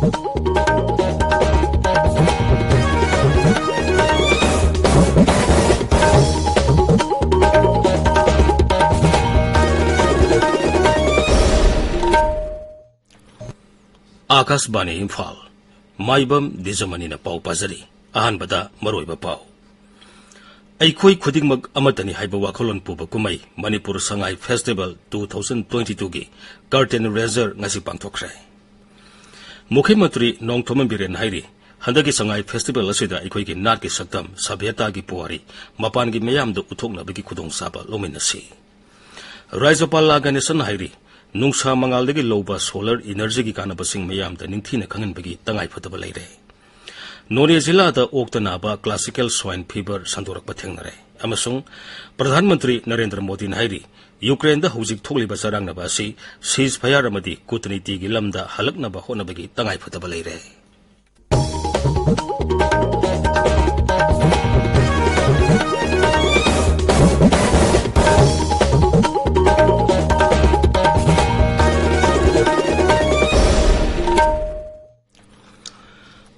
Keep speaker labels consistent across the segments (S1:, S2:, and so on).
S1: आकाशवाणी इम्फाल माइबम दिजमनीना पाउ पाजरी अहानबदा मरोइबा पाउ अखोई खुदिंगमक अमतनी हाइबा वाखलोन पुबा कुमै मणिपुर संगाई फेस्टिवल 2022 गी कर्टेन रेजर ngasi पांगथोखरे मुख्यमंत्री नोंगथोमन बिरेन हाइरी हंदगी संगाई फेस्टिवल असिदा अखोई की नाट की सक्तम सभ्यता की पुवारी मपान की मयामदो उथोकनबगी खुदोंसाबा लोमिनसी राज्यपाल गणेशन हाइरी नुंसा मंगालदगी लौबा सोलर एनर्जी की कानबसिंग मयामदा निंथीना खंगनबगी तंगाई फतबा लेरे नोरे जिलादा ओक्तनाबा क्लासिकल स्वाइन फीवर संदोरकबा थेंगनरे अमसुंग प्रधानमंत्री नरेंद्र मोदी हाइरी यूक्रेन हौजिक थोकलिबा चरांगनबा असि सीज फायर अमदी कूटनीतिगी लमदा हलकनबा होनबगी तंगाई फतबा लेरे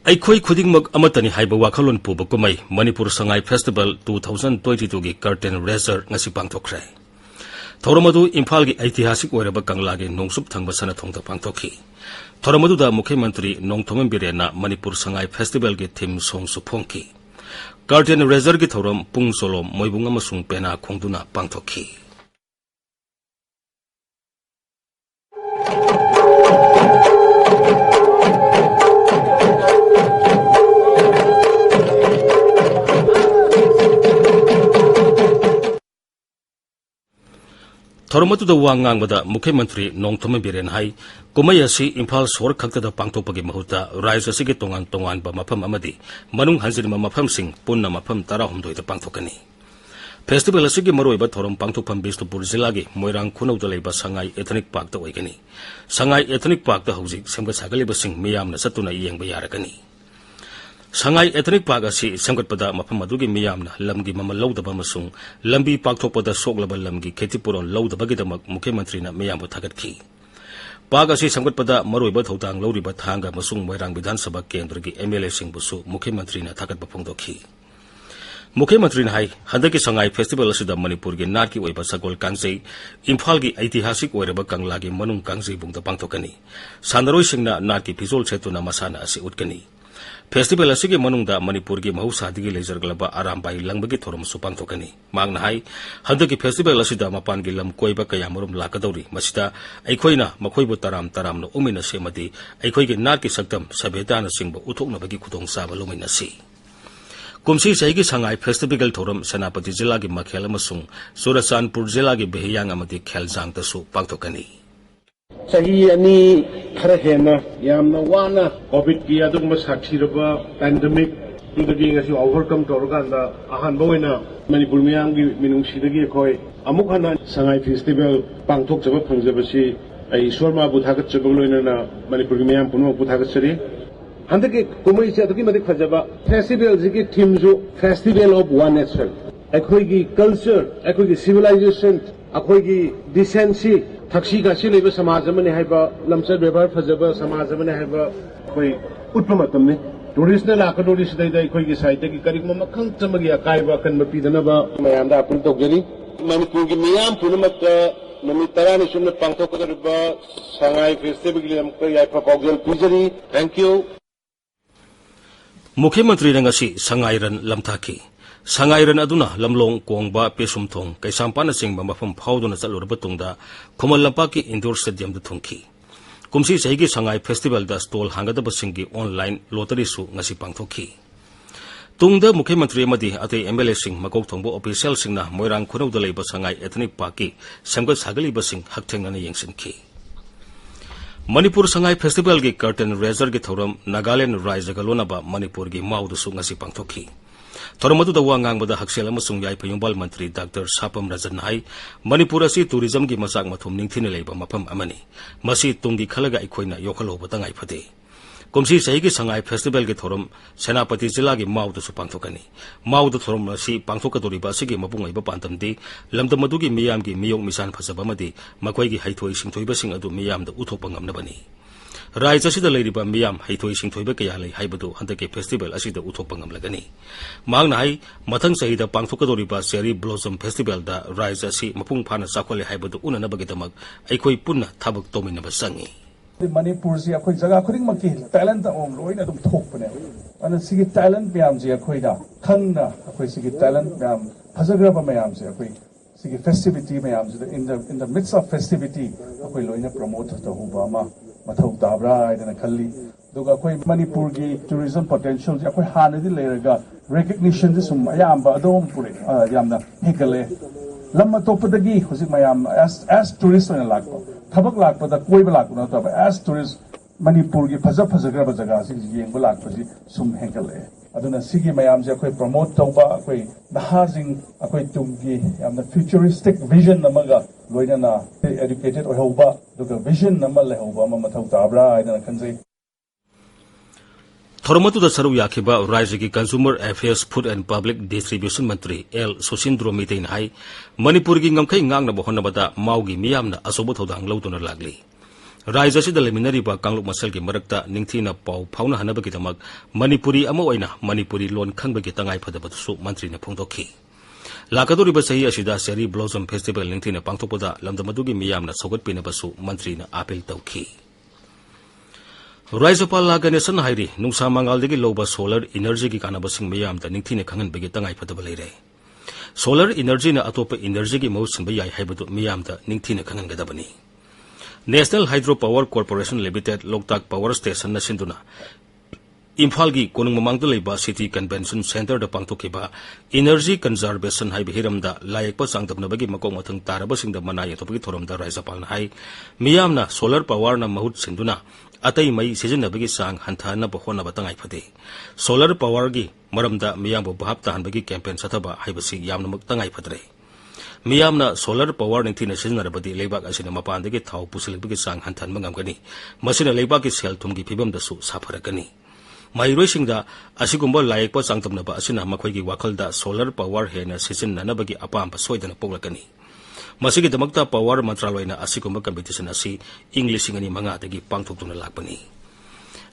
S1: अखोई खुदिंगमक अमतनी हाइबा वाखलोन पुबा कुमै मणिपुर संगाई फेस्टिवल 2022 की कर्टेन रेजर ngasi पांगथोखरे थौरमदु इम्फाल की ऐतिहासिक ओइरबा कंगलागे नोंगसुप थंगबा सनाथोंगदा पांगथोखी थौरमदुदा मुख्यमंत्री नोंगथोमन बिरेना मणिपुर संगाई फेस्टिवल की थीम सोंग सुफोंकी कर्टेन रेजर की थौरम पुंग सोलोम मोइबुंग अमसुंग पेना खोंगदुना पांगथोखी थौरमतुदा वा ngangbada मुख्यमंत्री नोंगथोमन बिरेन हाई कुमै असि इम्फाल सोर खक्तदा पांगथोकपगी महुता राज्य असि तोंगान तोंगानबा मफम अमदी मनुंग हंजिनबा मफमसिंग पुन्ना मफम 19 पांगथोकनी फेस्टिवल असि मरोइबा थौरम पांगथोकफम बिष्णुपुर जिला की मोइरांग खुनौदा लेबा संगाई एथनिक पार्कता ओइगनी संगाई एथनिक पार्कता हौजिक सेमगत सागलिबसिंग मियामना सत्तुना येंगबा यारगनी संगाई एथनिक पार्क असि सेमगतपदा मफम अदुगी मियामना लमगी ममल लौदबा मसुंग लंबी पाकथोकपदा सोगलबा लमगी खेतीपुरोन लौदबगीदमक मुख्यमंत्रीना मियामबु थागतखी पार्क असि सेमगतपदा मरोइबा थौतांग लौरिबा थांगा मसुंग मोइरांग विधानसभा केंद्र की एमएलए सिंहबुसु मुख्यमंत्रीना थागतबा फोंदोखी मुख्यमंत्री हाई हंदकी संगाई फेस्टिवल असिदा मणिपुर की नाट की ओइबा सगोल कांगजई इम्फाल की ऐतिहासिक ओइरबा कंगला की मनुंग कांगजई बुंगदा पांगथोकनी सानरोइसिंगना नाट की फिजोल सेतुना मसाना असि उटकनी फेस्टिवल असि मनुंगदा मणिपुर की महौसादगी लेजरगलबा आरामबाई लंगबगी थोरमसु पांगथोकनी मांगना हाई हंदकी फेस्टिवल असिदा मपान की लम कोइबा कयामरुम लाकदौरी मसिदा अखोइना मखोइबु तराम तरामना उमिना सेमदी अखोइगी नाट की सक्तम सभ्यताना सिंगबु उथोकनबगी खुदोंसाबा लोमिनसी कुमसी सही संगाई फेस्टिवल थोरम सेनापति जिला की मखेल अमसुंग चुरचांदपुर जिला की बेहियांग अमदी खेलजांगतसु पांगथोकनी
S2: सही अनि खरा हेना यामना वाना कोविड की अदुगम साक्षीरबा पैंडेमिक तुदगी ngasi ओवरकम तोरगांदा अहानबा ओइना मणिपुर मियांगी मिनुंगसिदगी अखोय अमुक हना संगाई फेस्टिवल पांगथोकजबा फंगजबसि आई ईश्वरमा बुथागतजबा लोइना मणिपुर मियांग पुनो बुथागतसरि हंदके कुमै से अदुगी मदिक फजबा फेस्टिवल जिकी थीम जो फेस्टिवल ऑफ वन नेशन अखोयगी कल्चर अखोयगी सिविलाइजेशन अखोयगी डिसेंसी थक्सी गासी लेबा समाज अमने हाइबा लमचर व्यवहार फजबा समाज अमने हाइबा कोई उत्पमतमने टूरिस्ट ने लाकदोरी सिदैदा अखोयगी साहित्य की करिगम मखंग चमगी अकायबा कन पीदनबा मयामदा अपील तौजरी मणिपुर की मियाम पुनमक नमी तरानी सुमने पांगथोकदबा संगाई फेस्टिवल की हमक याइफा पाउजल पीजरी थैंक यू
S1: मुख्यमंत्री ngasi संगाइरन लमथाकी संगाइरन अदुना लमलोंग कोंगबा पेसुमथोंग कैसामपाना सिंगबा मफम फाउदुना चलुरबा तुंगदा खुमल लंपा की इंडोर स्टेडियम द थुंखी कुमसी सही संगाई फेस्टिवल द स्टॉल हांगदबा सिंगी ऑनलाइन लोटरी सु ngasi पांगथोखी तुंगदा मुख्यमंत्री अमदी अतै एमएलए सिंह मकोक थोंबो ऑफिशियल सिंगना मोइरांग खुनौदा लेबा संगाई एथनिक पार्क की सेमगत सागलिबा सिंग हकथेंगना येंगसिनखी मणिपुर संगाई फेस्टिवल की कर्टेन रेजर की थौरम नागालैंड राज्य लोनबा मणिपुर की माउदसु ngasi पांगथोखी थौरमदुदा वा ngangbada हक्सेल अमसुंग याइफयुंबाल मंत्री डॉक्टर सापम रजन हाई मणिपुर असि टूरिज्म की मचाक मथुम निंथिना लेबा मफम अमनी मसी तुंगी खलगा अखोइना योखलोबा तंगाई फदे कुमसी सही की संगाई फेस्टिवल की थोरम सेनापति जिला की माउदसु पांगथोकनी माउद थोरम असि पांगथोकदोरिबा असिगी मपुंगैबा पांतमदी लमदम मदुगी मियाम की मियोग मिसान फजबा मदी मखोइगी हैथोइ सिंथोइबसिंग अदु मियामदा उथोपा ngamnabani Raija asida leiriba miyam haithoi singthoiba kaya lei haibadu handaki festival asida uthokpa ngamlagani. Mangna hai mathang sahida pangthokadoriba Cherry Blossom Festival da Raija asi mapung phana chakhole haibadu unanabagitamak aikhoi punna thabak tominaba sangi.
S3: Manipur si akhoi jaga khuding maki talent om loina dum thokpane ana sigi talent myam ji akhoi da khangna akhoi sigi talent myam hajagraba myam ji akhoi sigi festivity myam ji in the midst of festivity akhoi loina promote to huba ma mathau tabra idana khalli duga akhoi Manipur gi tourism potential ji akhoi hanadi leraga recognition ji sum ayamba adom pure yamna hekale lamma topadagi husik mayam as tourist oina lakpa thabak lakpa da koi ba lakpa na ta as tourist Manipur gi phajagraba jaga si yengba lakpa ji sum hekale aduna sigi mayam je akhoi promote tawba akhoi nahajing akhoi tumgi yamna futuristic vision namaga loina na educated ohoba duga vision namal lehoba ma mathau tabra idana khanjai
S1: Thoromatu da saru yakhiba Raija ki Consumer Affairs Food and Public Distribution Mantri L Susindro Mitain hai Manipur gi ngamkhai ngangna bohonabada maugi miyamna asobo thodang lautuna lagli Raija sida leminari ba kangluk masal gi marakta ningthina pau phauna hanaba gi damak Manipuri ama oina Manipuri lon khangba gi tangai phadaba su mantri na phongdokhi Lakadori ba sahi asida Cherry Blossom Festival ningthina pangthokpada lamdamadu gi miyamna sogat pinaba su mantri na apel tawkhi Raijapal Ganesan hairi nungsa mangaldi loba solar energy ki kanabasing miyam da ningthine khangan begi tangai phadaba leire solar energy na atopa energy ki mawsin ba yai haibadu miyam da ningthine khangan gadabani National Hydropower Corporation Limited Loktak Power Station na sinduna Imphal gi konung mamangda leiba City Convention Center da pangthokiba energy conservation hai bihiram da layekpa sangdabna bagi makong mathang taraba singda manai atopagi thorom da Raijapal na hai miyam na solar power na mahut sinduna Atai mai sizinabagi sang hanthana bahona batangai phade solar power gi maramda miyambo bahap tahan bagi campaign sathaba haibasi yamna maktangai phadre miyamna solar power ningthina sizinarabadi leibak asina mapandagi thau pusilibagi sang hanthan mangamgani masina leibak ki sel thumgi phibam dasu sapharakani mairosingda asigumba layekpa sangtamnaba asina makhoi gi wakhalda solar power hena sizinnanabagi apamba soidana poglakani Masigi damakta power mantraloyna asigumba competition asi English ngani manga dagi pangthoktuna lakpani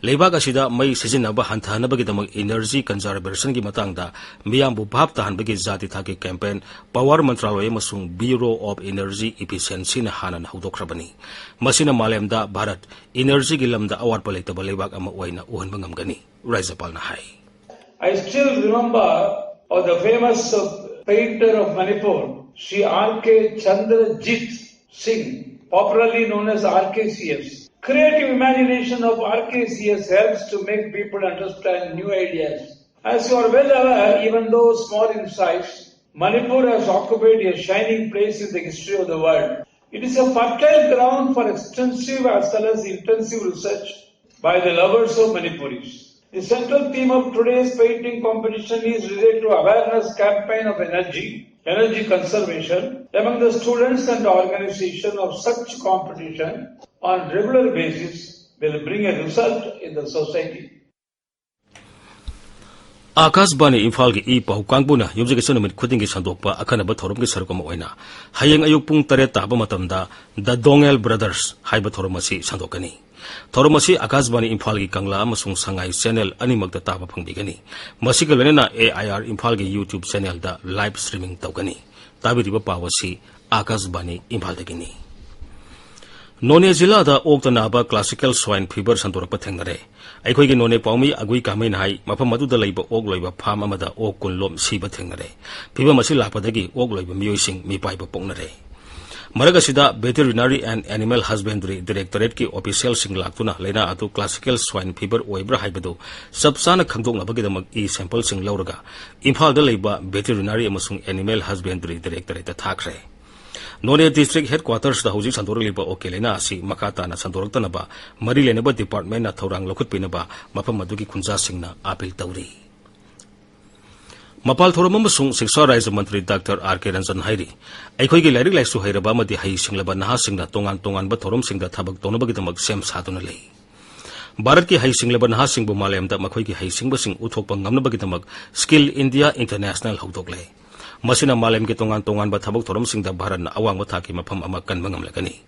S1: leibak asida mai sizinaba hanthanabagi damak energy conservation gi matangda miyambu bhap tahanbagi jati thaki campaign power mantraloy masung Bureau of Energy Efficiency na hanan hudokrabani masina malemda Bharat energy gi lamda award palaitaba leibak ama oina uhanba ngamgani Raijapal na hai
S4: I still remember of the famous painter of Manipur Shri R.K. Chandrajit Singh, popularly known as RKCS. Creative imagination of RKCS helps to make people understand new ideas. As you are well aware, even though small in size, Manipur has occupied a shining place in the history of the world. It is a fertile ground for extensive as well as intensive research by the lovers of Manipuris. The central theme of today's painting competition is related to awareness campaign of energy conservation among the students and the organization of such competition on regular basis will bring a result in the society.
S1: Akashbani Imphal gi I pau kangbuna yumjagi sunamit khudingi sandokpa akhanaba thorom gi sarukama oina hayeng ayuk pung 8 taba matamda The Dongel Brothers haiba thoromasi sandokani Thoromasi Akashbani Imphal gi Kangla amasung Sangai channel animakta taba phangbigani masiga lonena AIR Imphal gi YouTube channel da live streaming tawgani tabiriba pawasi Akashbani Imphal dagini None Zilla da Oktanaba classical swine fever santorakpa thengnare Aikhoigi none paumi agui kamain hai mafam maduda leiba ok loiba farm amada ok kunlom siba thengnare fiba masi lakpadagi ok loiba miyoising mipaiba poknare Maragasida Veterinary and Animal Husbandry Directorate ki official sing laktuna leina atu classical swine fever oibra haibadu sabsana khangdokna bagidamak I sample sing lauraga Imphal da leiba Veterinary amasung Animal Husbandry Directorate ta thakre None District Headquarters da hojik sandoraliba okelena asi makata na sandoroktanaba mari lenaba department na thorang lokhut pinaba mafam madugi khunja singna appeal tawri Mapal thorom amasung Shiksha Raija Mantri Dr. R.K. Ranjan hairi aikhoigi lairik laisu hairaba amadi hai singlaba naha singna tongan ba thorom singda thabak tonabagidamag sem saduna lei Bharat ki hai singlaba naha singbu malayamda makhoigi hai singba sing uthokpa ngamnabagidamag Skill India International hokdoklei Masina malam ki tongan ba thabak thorom singda Bharat na awang thaki mafam ama kanba ngamlakani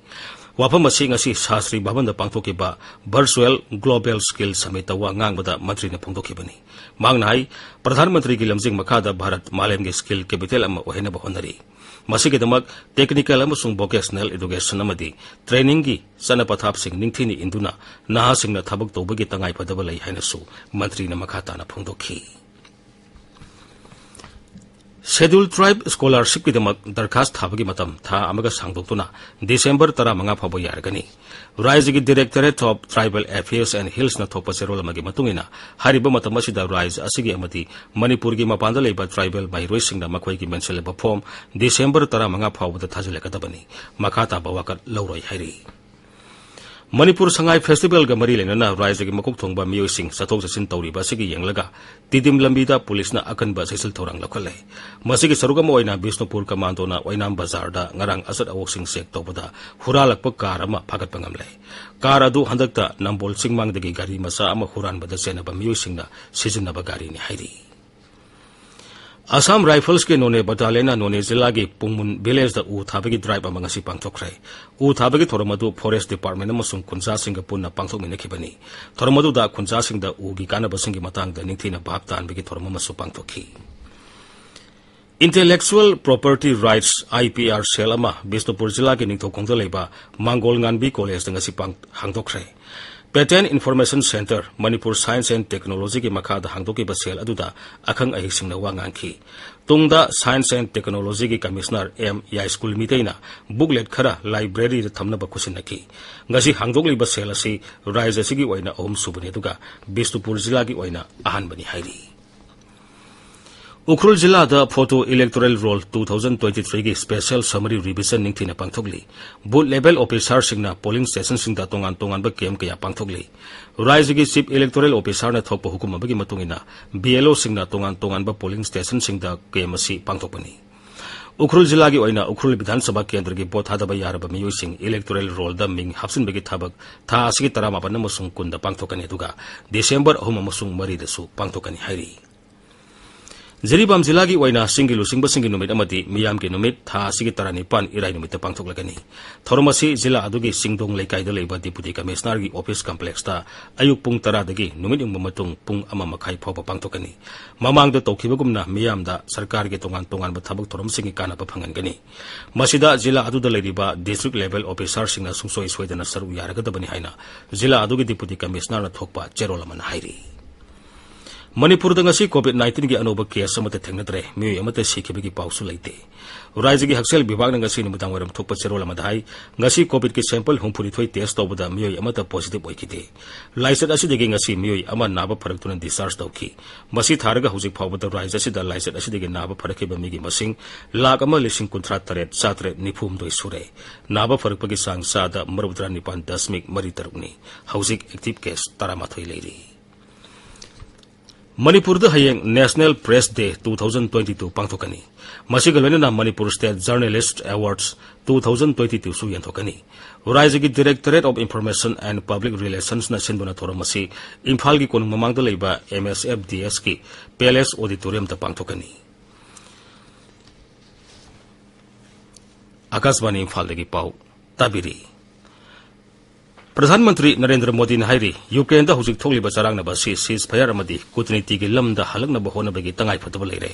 S1: Wafam asi ngasi Sastri Bhavan da pangthokiba Virtual Global Skill Summit wa ngangbada mantri na phongdokhibani. Mangnai Pradhan Mantri gi lamjing makhada Bharat Malem gi skill capital ama ohena ba honari. Masigidamak technical amasung vocational education amadi training gi sana pathap sing ningthini induna naha singna thabak tobagi tangai padaba lai haina su mantri na makhata na phongdokhi. Scheduled Tribe Scholarship ki damak darkhas thabagi matam tha amaga sangdoktuna December 15 phaba yargani. Rise gi Directorate of Tribal Affairs and Hills na thopa serol amagi matungina hariba matam asida Rise asigi amati Manipur gi mapanda leiba tribal mairoi singna makhoi gi mention leba form December 15 phaba thajale kadabani makhata bawakat lauroi hairi. Manipur Sangai Festival ga mari lenana Rise gi makok thongba miyoi sing sathok sasin tawriba sigi yenglaga Tidim Lambida police na akanba saisil thorang lakhale. Masigi sarugam oina Bisnupur Commando na Oinam Bazar da ngarang asat awok sing sek tobada huralakpa car ama phagat pangamle. Car adu handakta Nambol Singmang dagi gari masa ama huran bada senaba miyoi singna sizinaba gari ni hairi. Assam Rifles ke None Battalion na None Zilla gi Pungmun village da u thabagi drive amang asi pangthokre. U thabagi thoramadu Forest Department amasung Kunja Singh punna pangthokminakibani. Thoramadu da Kunja Singh da u gi kanaba singi matang da ningthina bhaptan bagi thoramamasu pangthokhi. Intellectual Property Rights IPR Cell ama Bisnupur Zilla gi ningthokongda leiba Mangol Nganbi College da ngasi pang hangdokre. Patent Information Center Manipur Science and Technology ki makhada hangdoki ba sel aduda akhang ahi singna wa ngangki tungda Science and Technology ki Commissioner M ya school miteina booklet khara library da thamna ba khusinaki ngasi hangdokli ba sel asi Rise asigi oina om subani duga Bisnupur Zilla gi oina ahan bani hairi. Ukhrul Zilla da Photo Electoral Roll 2023 ki Special Summary Revision ningthina pangthokli. Booth level officer singna polling station singda tongan ba kem kaya pangthokli. Rise ki Chief Electoral Officer na thokpa hukum abagi matungina BLO singna tongan ba polling station singda kem asi pangthokpani. Ukhrul Zilla gi oina Ukhrul Vidhan Sabha Kendra gi bot hadaba yaraba miyoi sing electoral roll da ming hapsin bagi thabak tha asigi tarama ban amasung kunda pangthokani duga December 3 amasung 3 da su pangthokani hairi. Jiribam Zilla gi oina singilu singba singi numit amati miyam ki numit tha sigi tarani pan irai numit ta pangthoklagani. Thoromasi Zilla adugi Singdong Leikai da leiba Deputy Commissioner gi office complex ta ayuk pung 10 dagi numit ing matung pung 1:30 phaw pangthokani. Mamang da tokibagumna miyam da sarkar gi tongan ba thabak thorom singi kana pa phangangani. Masida Zilla adu da leiba district level officer singna sungsoi soidana saru yaraga da bani haina Zilla adugi Deputy Commissioner na thokpa cherolaman hairi. Manipur da ngasi COVID-19 gi anoba case amata thengnatre mi amata sikhibagi pausu leite. Rise gi Haksel Bibhag na ngasi nimutang waram thokpa cherol amadhai ngasi COVID ki sample humphuri thoi test tobada mi amata positive oikite. Laisat asidagi ngasi mi ama naba pharak tunan discharge tawki. Masi tharaga hujik phawbada Rise asida laisat asidagi naba pharakhiba mi gi masing lakh ama lising 38 nifum doi sure. Naba pharakpagi sang sada marudra nipan 10.3 ni. Hujik active case taramathoi leiri. Manipur da hayeng National Press Day 2022 pangthokani. Masigalwena na Manipur State Journalist Awards 2022 su yanthokani. Rise gi Directorate of Information and Public Relations na sinbuna thoramasi Imphal gi konung mamang da leiba MSFDS ki Palace Auditorium da pangthokani. Akashvani Imphal dagi pau tabiri. Pradhan Mantri Narendra Modi na hairi Ukraine da hujik thokliba charang na basi ceasefire amadi kutniti gi lamda halakna ba hona bagi tangai phataba leire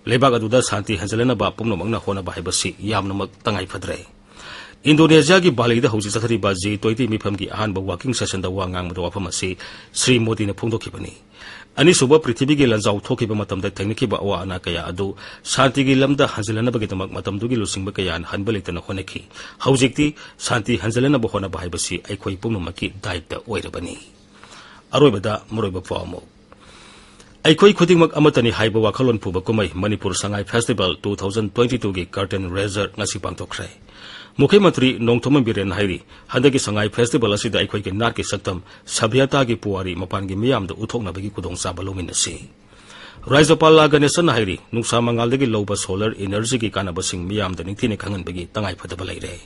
S1: lebak aduda shanti hanjalana ba pumnomangna hona ba haibasi yamnamak tangai phadre Indonesia gi Bali da hujik sathari ba G20 mifam gi ahan ba walking session da wangang ma wafam asi Sri Modi na phongdokhibani ani suba prithvi gi lanjau thokiba matam da technique ba wa ana kaya adu shanti gi lamda hanjalana bagi tamak matam dugi lusingba kaya hanbalitana honaki haujikti shanti hanjalana ba hona ba haibasi aikhoi pumnomaki daita oirabani aroibada moroiba pawmo aikhoi khudingmak amatani haiba wakhalon puba kumai Manipur Sangai Festival 2022 gi curtain raiser ngasi pangtokre Mukhയമantri Nongthomam Biren hairi handagi Sangai Festival asida aikhoi ki nar ki saktam sabhyata gi puari mapan gi miyam da uthokna bagi kudong sa balomin ase Rajapal Ganesan hairi nungsa mangal dagi loba solar energy gi kanaba sing miyam da ningthine khangan bagi tangai phadaba leire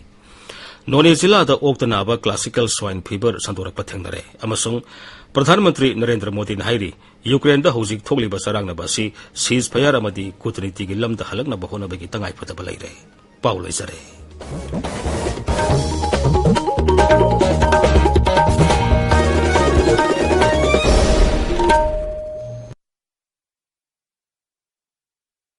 S1: None Zilla da oktana ba classical swine fever sandorak pathengnare amasung Pradhan Mantri Narendra Modi na hairi Ukraine da hojik thokliba sarangna basi ceasefire amadi kutniti gi lamda halakna bahona bagi tangai phadaba leire Paulo Isare